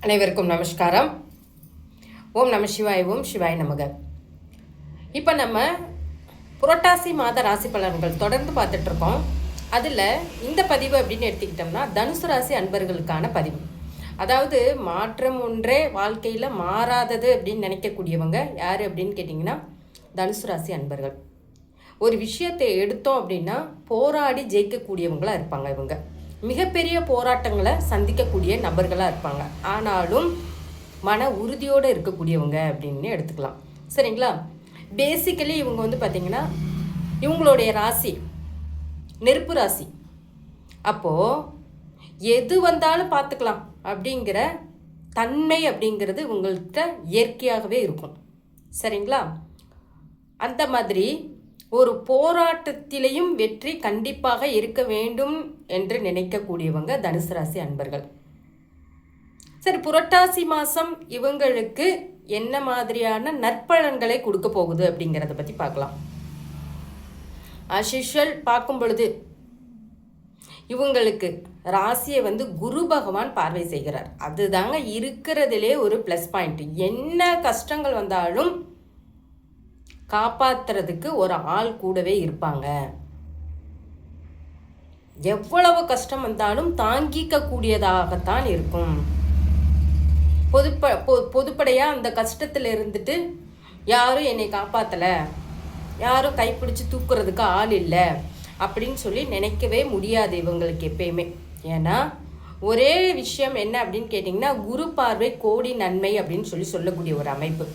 அனைவருக்கும் நமஸ்காரம். ஓம் நம சிவாய், ஓம் சிவாய் நமக. இப்போ நம்ம புரட்டாசி மாத ராசி பலன்கள் தொடர்ந்து பார்த்துட்ருக்கோம். அதில் இந்த பதிவு அப்படின்னு எடுத்துக்கிட்டோம்னா தனுசு ராசி அன்பர்களுக்கான பதிவு. அதாவது மாற்றம் ஒன்றே வாழ்க்கையில் மாறாதது அப்படின்னு நினைக்கக்கூடியவங்க யார் அப்படின்னு கேட்டிங்கன்னா தனுசு ராசி அன்பர்கள். ஒரு விஷயத்தை எடுத்தோம் அப்படின்னா போராடி ஜெயிக்கக்கூடியவங்களாக இருப்பாங்க. இவங்க மிகப்பெரிய போராட்டங்களை சந்திக்கக்கூடிய நபர்களாக இருப்பாங்க. ஆனாலும் மன உறுதியோடு இருக்கக்கூடியவங்க அப்படின்னு எடுத்துக்கலாம். சரிங்களா? பேசிக்கலி இவங்க பார்த்திங்கன்னா இவங்களுடைய ராசி நெருப்பு ராசி. அப்போது எது வந்தாலும் பார்த்துக்கலாம் அப்படிங்கிற தன்மை அப்படிங்கிறது இவங்கள்ட்ட இயற்கையாகவே இருக்கும். சரிங்களா? அந்த மாதிரி ஒரு போராட்டத்திலையும் வெற்றி கண்டிப்பாக இருக்க வேண்டும் என்று நினைக்கக்கூடியவங்க தனுசு ராசி அன்பர்கள். சரி, புரட்டாசி மாதம் இவங்களுக்கு என்ன மாதிரியான நற்பலன்களை கொடுக்க போகுது அப்படிங்கிறத பற்றி பார்க்கலாம். அசிஷல் பார்க்கும் பொழுது இவங்களுக்கு ராசியை குரு பகவான் பார்வை செய்கிறார். அதுதாங்க இருக்கிறதுலே ஒரு ப்ளஸ் பாயிண்ட். என்ன கஷ்டங்கள் வந்தாலும் காப்பாற்றுறதுக்கு ஒரு ஆள் கூடவே இருப்பாங்க. எவ்வளவு கஷ்டம் வந்தாலும் தாங்கிக்கக்கூடியதாகத்தான் இருக்கும். பொதுப்படையாக அந்த கஷ்டத்தில் இருந்துட்டு யாரும் என்னை காப்பாற்றலை, யாரும் கைப்பிடிச்சு தூக்குறதுக்கு ஆள் இல்லை அப்படின்னு சொல்லி நினைக்கவே முடியாது இவங்களுக்கு எப்பயுமே. ஏன்னா ஒரே விஷயம் என்ன அப்படின்னு கேட்டிங்கன்னா குரு பார்வை கோடி நன்மை அப்படின்னு சொல்லக்கூடிய ஒரு அமைப்பு.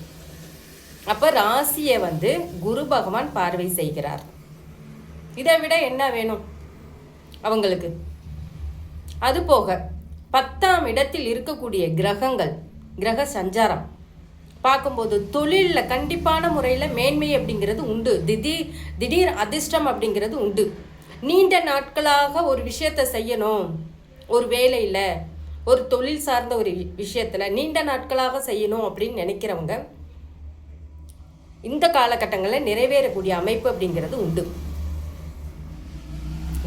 அப்போ ராசியை குரு பகவான் பார்வை செய்கிறார். இதை விட என்ன வேணும் அவங்களுக்கு? அது போக 10ஆம் இடத்தில் இருக்கக்கூடிய கிரகங்கள் கிரக சஞ்சாரம் பார்க்கும்போது தொழிலில் கண்டிப்பான முறையில் மேன்மை அப்படிங்கிறது உண்டு. திடீர் அதிர்ஷ்டம் அப்படிங்கிறது உண்டு. நீண்ட நாட்களாக ஒரு விஷயத்தை செய்யணும், ஒரு வேலையில் ஒரு தொழில் சார்ந்த ஒரு விஷயத்தில் நீண்ட நாட்களாக செய்யணும் அப்படின்னு நினைக்கிறவங்க இந்த காலகட்டங்களில் நிறைவேறக்கூடிய அமைப்பு அப்படிங்கிறது உண்டு.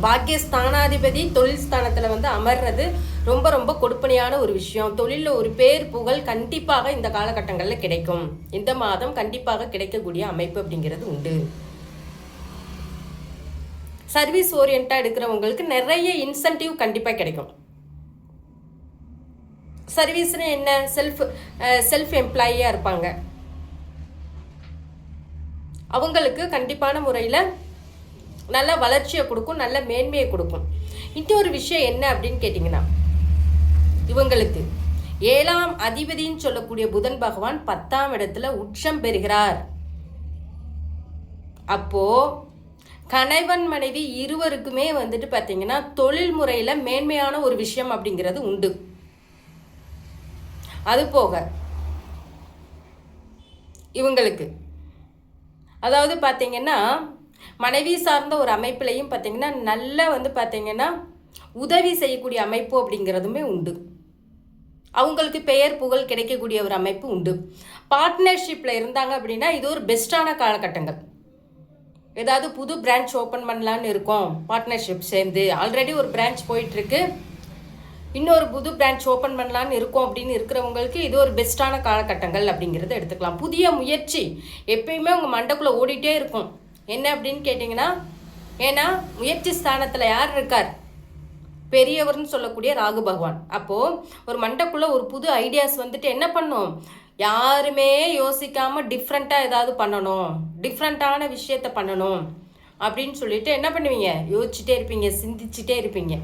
பாக்கியஸ்தானாதிபதி தொழில் ஸ்தானத்தில் அமர்றது ரொம்ப ரொம்ப கொடுப்பனையான ஒரு விஷயம். தொழிலில் ஒரு பேர் புகழ் கண்டிப்பாக இந்த காலகட்டங்களில் கிடைக்கும். இந்த மாதம் கண்டிப்பாக கிடைக்கக்கூடிய அமைப்பு அப்படிங்கிறது உண்டு. சர்வீஸ் ஓரியன்டாக எடுக்கிறவங்களுக்கு நிறைய இன்சென்டிவ் கண்டிப்பாக கிடைக்கும். சர்வீஸ்னு என்ன? செல்ஃப் எம்ப்ளாயியாக இருப்பாங்க. அவங்களுக்கு கண்டிப்பான முறையில் நல்ல வளர்ச்சியை கொடுக்கும், நல்ல மேன்மையை கொடுக்கும். இன்னொரு விஷயம் என்ன அப்படின்னு கேட்டிங்கன்னா இவங்களுக்கு 7ஆம் அதிபதின்னு சொல்லக்கூடிய புதன் பகவான் 10ஆம் இடத்துல உச்சம் பெறுகிறார். அப்போது கணவன் மனைவி இருவருக்குமே பார்த்தீங்கன்னா தொழில் முறையில் மேன்மையான ஒரு விஷயம் அப்படிங்கிறது உண்டு. அது போக இவங்களுக்கு அதாவது பார்த்தீங்கன்னா மனைவி சார்ந்த ஒரு அமைப்புலையும் பார்த்தீங்கன்னா நல்ல பார்த்தீங்கன்னா உதவி செய்யக்கூடிய அமைப்பு அப்படிங்கிறதுமே உண்டு. அவங்களுக்கு பெயர் புகழ் கிடைக்கக்கூடிய ஒரு அமைப்பு உண்டு. பார்ட்னர்ஷிப்பில் இருந்தாங்க அப்படின்னா இது ஒரு பெஸ்ட்டான காலகட்டங்கள். ஏதாவது புது பிரான்ச் ஓப்பன் பண்ணலான்னு இருக்கோம், பார்ட்னர்ஷிப் சேர்ந்து ஆல்ரெடி ஒரு பிரான்ச் போயிட்டுருக்கு, இன்னொரு புது பிரான்ச் ஓப்பன் பண்ணலான்னு இருக்கோம் அப்படின்னு இருக்கிறவங்களுக்கு இது ஒரு பெஸ்ட்டான காலகட்டங்கள் அப்படிங்கிறத எடுத்துக்கலாம். புதிய முயற்சி எப்பயுமே உங்கள் மண்டைக்குள்ளே ஓடிட்டே இருக்கும். என்ன அப்படின்னு கேட்டிங்கன்னா, ஏன்னா முயற்சி ஸ்தானத்தில் யார் இருக்கார்? பெரியவர்னு சொல்லக்கூடிய ராகு பகவான். அப்போது ஒரு மண்டைக்குள்ளே ஒரு புது ஐடியாஸ் என்ன பண்ணும்? யாருமே யோசிக்காமல் டிஃப்ரெண்ட்டாக ஏதாவது பண்ணணும், டிஃப்ரெண்ட்டான விஷயத்தை பண்ணணும் அப்படின்னு சொல்லிட்டு என்ன பண்ணுவீங்க? யோசிச்சுட்டே இருப்பீங்க, சிந்திச்சுட்டே இருப்பீங்க.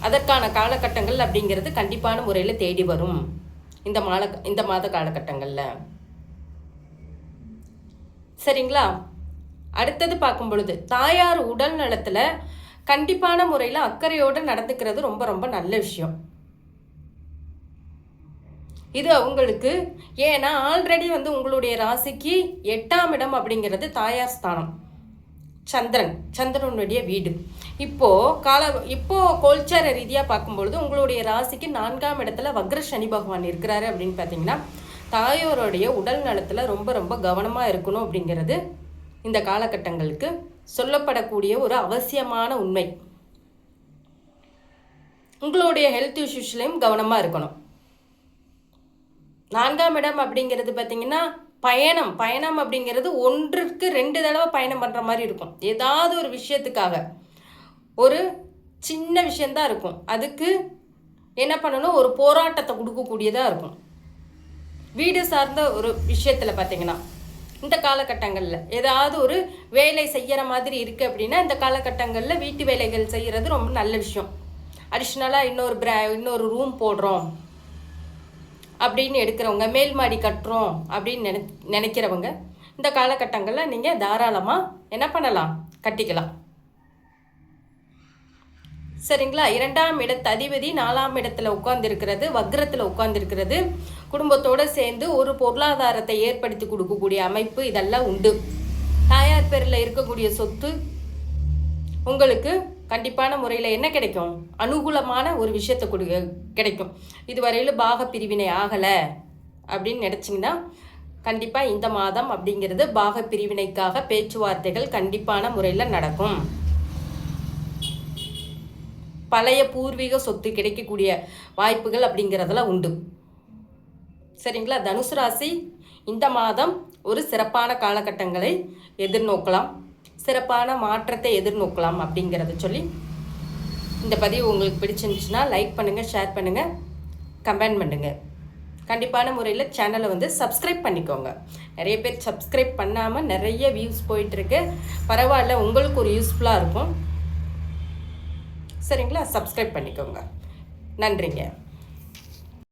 அதற்கான காலகட்டங்கள் அப்படிங்கிறது கண்டிப்பான முறையில் தேடி வரும் இந்த மாத காலகட்டங்களில். சரிங்களா? அடுத்தது பார்க்கும் பொழுது தாயார் உடல் நலத்தில் கண்டிப்பான முறையில் அக்கறையோடு நடந்துக்கிறது ரொம்ப ரொம்ப நல்ல விஷயம். இது அவங்களுக்கு ஏன்னா ஆல்ரெடி உங்களுடைய ராசிக்கு 8ஆம் இடம் அப்படிங்கிறது தாயார் ஸ்தானம். சந்திரனுடைய வீடு. இப்போது கோல்சார ரீதியாக பார்க்கும்பொழுது உங்களுடைய ராசிக்கு 4ஆம் இடத்துல வக்ர சனி பகவான் இருக்கிறாரு அப்படின்னு பார்த்தீங்கன்னா தாயோருடைய உடல் நலத்தில் ரொம்ப ரொம்ப கவனமாக இருக்கணும் அப்படிங்கிறது இந்த காலகட்டங்களுக்கு சொல்லப்படக்கூடிய ஒரு அவசியமான உண்மை. உங்களுடைய ஹெல்த் இஷ்யூஸ்லையும் கவனமாக இருக்கணும். 4ஆம் இடம் அப்படிங்கிறது பார்த்தீங்கன்னா பயணம் அப்படிங்கிறது 1க்கு 2 தடவை பயணம் பண்ணுற மாதிரி இருக்கும். ஏதாவது ஒரு விஷயத்துக்காக ஒரு சின்ன விஷயந்தான் இருக்கும், அதுக்கு என்ன பண்ணணும், ஒரு போராட்டத்தை கொடுக்கக்கூடியதாக இருக்கும். வீடு சார்ந்த ஒரு விஷயத்தில் பார்த்தீங்கன்னா இந்த காலகட்டங்களில் ஏதாவது ஒரு வேலை செய்கிற மாதிரி இருக்குது அப்படின்னா இந்த காலகட்டங்களில் வீட்டு வேலைகள் செய்கிறது ரொம்ப நல்ல விஷயம். அடிஷ்னலாக இன்னொரு ரூம் போடுறோம் அப்படின்னு எடுக்கிறவங்க, மேல் மாடி கட்டுறோம் அப்படின்னு நினைக்கிறவங்க இந்த காலகட்டங்களில் நீங்கள் தாராளமாக என்ன பண்ணலாம், கட்டிக்கலாம். சரிங்களா? 2ஆம் இடத்து அதிபதி 4ஆம் இடத்துல உட்கார்ந்துருக்கிறது, வக்ரத்தில் உட்கார்ந்துருக்கிறது, குடும்பத்தோடு சேர்ந்து ஒரு பொருளாதாரத்தை ஏற்படுத்தி கொடுக்கக்கூடிய அமைப்பு இதெல்லாம் உண்டு. தாயார் பேரில் இருக்கக்கூடிய சொத்து உங்களுக்கு கண்டிப்பான முறையில் என்ன கிடைக்கும், அனுகூலமான ஒரு விஷயத்தை கிடைக்கும். இதுவரையிலும் பாக பிரிவினை ஆகலை அப்படின்னு நினச்சிங்கன்னா கண்டிப்பாக இந்த மாதம் அப்படிங்கிறது பாக பிரிவினைக்காக பேச்சுவார்த்தைகள் கண்டிப்பான முறையில் நடக்கும். பழைய பூர்வீக சொத்து கிடைக்கக்கூடிய வாய்ப்புகள் அப்படிங்கிறதெல்லாம் உண்டு. சரிங்களா? தனுசு ராசி இந்த மாதம் ஒரு சிறப்பான காலகட்டங்களை எதிர்நோக்கலாம், சிறப்பான மாற்றத்தை எதிர்நோக்கலாம் அப்படிங்கிறத சொல்லி இந்த பதிவு உங்களுக்கு பிடிச்சிருந்துச்சுன்னா லைக் பண்ணுங்கள், ஷேர் பண்ணுங்கள், கமெண்ட் பண்ணுங்கள். கண்டிப்பான முறையில் சேனலை சப்ஸ்கிரைப் பண்ணிக்கோங்க. நிறைய பேர் சப்ஸ்கிரைப் பண்ணாமல் நிறைய வியூஸ் போயிட்டுருக்கு. பரவாயில்ல, உங்களுக்கு ஒரு யூஸ்ஃபுல்லாக இருக்கும். சரிங்களா? சப்ஸ்கிரைப் பண்ணிக்கோங்க. நன்றிங்க.